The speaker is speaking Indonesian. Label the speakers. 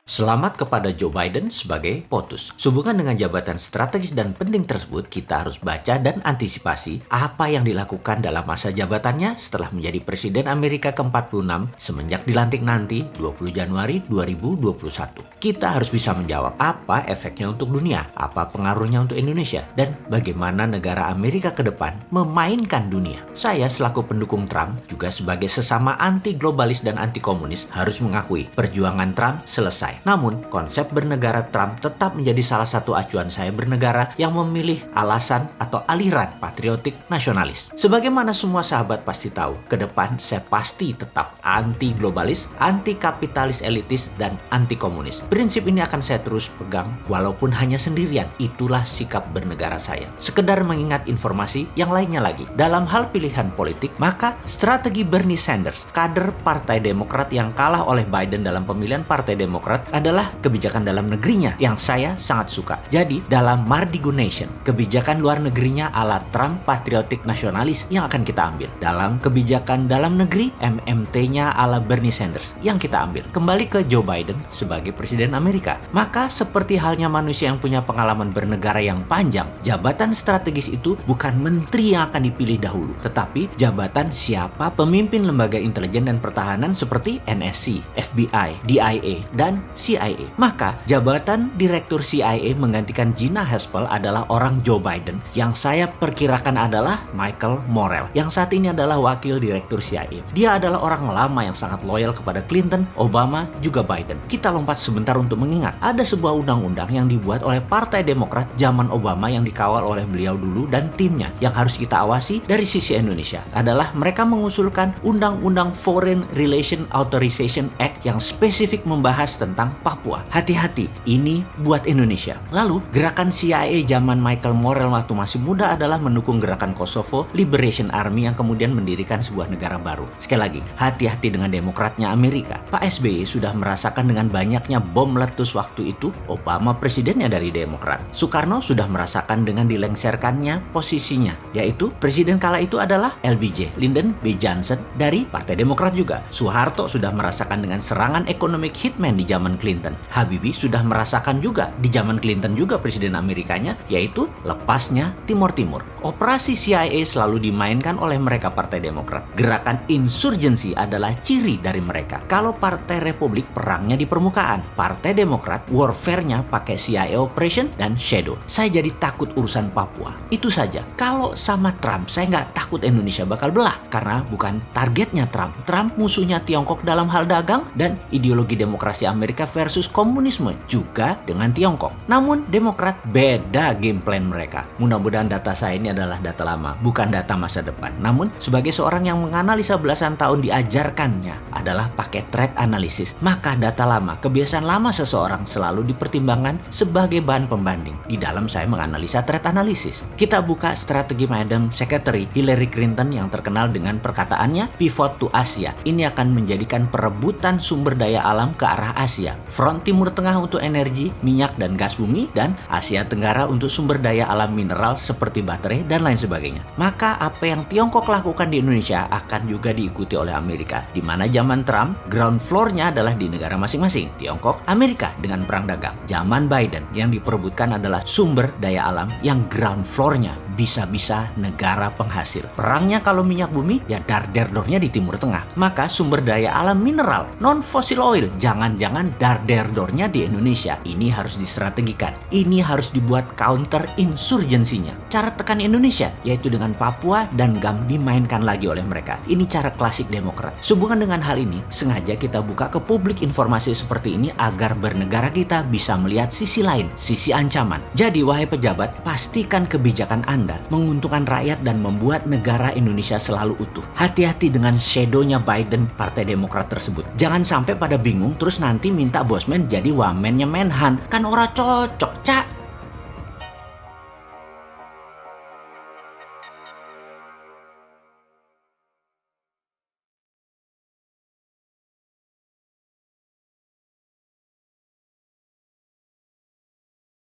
Speaker 1: Selamat kepada Joe Biden sebagai POTUS. Sehubungan dengan jabatan strategis dan penting tersebut, kita harus baca dan antisipasi apa yang dilakukan dalam masa jabatannya setelah menjadi Presiden Amerika ke-46 semenjak dilantik nanti 20 Januari 2021. Kita harus bisa menjawab apa efeknya untuk dunia, apa pengaruhnya untuk Indonesia, dan bagaimana negara Amerika ke depan memainkan dunia. Saya selaku pendukung Trump, juga sebagai sesama anti-globalis dan anti-komunis, harus mengakui perjuangan Trump selesai. Namun, konsep bernegara Trump tetap menjadi salah satu acuan saya bernegara yang memilih alasan atau aliran patriotik nasionalis. Sebagaimana semua sahabat pasti tahu, ke depan saya pasti tetap anti-globalis, anti-kapitalis elitis, dan anti-komunis. Prinsip ini akan saya terus pegang walaupun hanya sendirian. Itulah sikap bernegara saya. Sekedar mengingat informasi yang lainnya lagi. Dalam hal pilihan politik, maka strategi Bernie Sanders, kader Partai Demokrat yang kalah oleh Biden dalam pemilihan Partai Demokrat, adalah kebijakan dalam negerinya yang saya sangat suka. Jadi, dalam Mardigo Nation, kebijakan luar negerinya ala Trump patriotik nasionalis yang akan kita ambil. Dalam kebijakan dalam negeri, MMT-nya ala Bernie Sanders yang kita ambil. Kembali ke Joe Biden sebagai Presiden Amerika. Maka, seperti halnya manusia yang punya pengalaman bernegara yang panjang, jabatan strategis itu bukan menteri yang akan dipilih dahulu, tetapi jabatan siapa pemimpin lembaga intelijen dan pertahanan seperti NSC, FBI, DIA, dan CIA. Maka jabatan Direktur CIA menggantikan Gina Haspel adalah orang Joe Biden yang saya perkirakan adalah Michael Morell yang saat ini adalah Wakil Direktur CIA. Dia adalah orang lama yang sangat loyal kepada Clinton, Obama, juga Biden. Kita lompat sebentar untuk mengingat ada sebuah undang-undang yang dibuat oleh Partai Demokrat zaman Obama yang dikawal oleh beliau dulu dan timnya. Yang harus kita awasi dari sisi Indonesia adalah mereka mengusulkan Undang-Undang Foreign Relation Authorization Act yang spesifik membahas tentang Papua. Hati-hati, ini buat Indonesia. Lalu, gerakan CIA zaman Michael Morell waktu masih muda adalah mendukung gerakan Kosovo Liberation Army yang kemudian mendirikan sebuah negara baru. Sekali lagi, hati-hati dengan demokratnya Amerika. Pak SBY sudah merasakan dengan banyaknya bom meletus waktu itu, Obama presidennya dari Demokrat. Soekarno sudah merasakan dengan dilengserkannya posisinya, yaitu presiden kala itu adalah LBJ, Lyndon B. Johnson dari Partai Demokrat juga. Soeharto sudah merasakan dengan serangan economic hitman di zaman Clinton. Habibie sudah merasakan juga di zaman Clinton juga presiden Amerikanya, yaitu lepasnya Timur Timur. Operasi CIA selalu dimainkan oleh mereka Partai Demokrat. Gerakan insurgensi adalah ciri dari mereka. Kalau Partai Republik perangnya di permukaan, Partai Demokrat warfare-nya pakai CIA operation dan shadow. Saya jadi takut urusan Papua. Itu saja. Kalau sama Trump, saya nggak takut Indonesia bakal belah karena bukan targetnya Trump. Trump musuhnya Tiongkok dalam hal dagang dan ideologi demokrasi Amerika versus komunisme juga dengan Tiongkok. Namun Demokrat beda game plan mereka. Mudah-mudahan data saya ini adalah data lama, bukan data masa depan. Namun sebagai seorang yang menganalisa belasan tahun diajarkannya adalah pakai threat analysis. Maka data lama, kebiasaan lama seseorang selalu dipertimbangkan sebagai bahan pembanding di dalam saya menganalisa threat analysis. Kita buka strategi Madam Secretary Hillary Clinton yang terkenal dengan perkataannya pivot to Asia. Ini akan menjadikan perebutan sumber daya alam ke arah Asia. Front Timur Tengah untuk energi, minyak dan gas bumi, dan Asia Tenggara untuk sumber daya alam mineral seperti baterai dan lain sebagainya. Maka apa yang Tiongkok lakukan di Indonesia akan juga diikuti oleh Amerika. Di mana zaman Trump, ground floor-nya adalah di negara masing-masing. Tiongkok, Amerika dengan perang dagang. Zaman Biden yang diperebutkan adalah sumber daya alam yang ground floor-nya bisa-bisa negara penghasil. Perangnya kalau minyak bumi, ya dar-der-dornya di Timur Tengah. Maka sumber daya alam mineral, non-fossil oil, jangan-jangan dar-der-dornya di Indonesia. Ini harus distrategikan. Ini harus dibuat counter insurgensinya. Cara tekan Indonesia, yaitu dengan Papua dan GAM dimainkan lagi oleh mereka. Ini cara klasik Demokrat. Sehubungan dengan hal ini, sengaja kita buka ke publik informasi seperti ini agar bernegara kita bisa melihat sisi lain, sisi ancaman. Jadi, wahai pejabat, pastikan kebijakan Anda menguntungkan rakyat dan membuat negara Indonesia selalu utuh. Hati-hati dengan shadow-nya Biden Partai Demokrat tersebut. Jangan sampai pada bingung terus nanti minta bosman jadi wamennya Menhan. Kan ora cocok, Cak.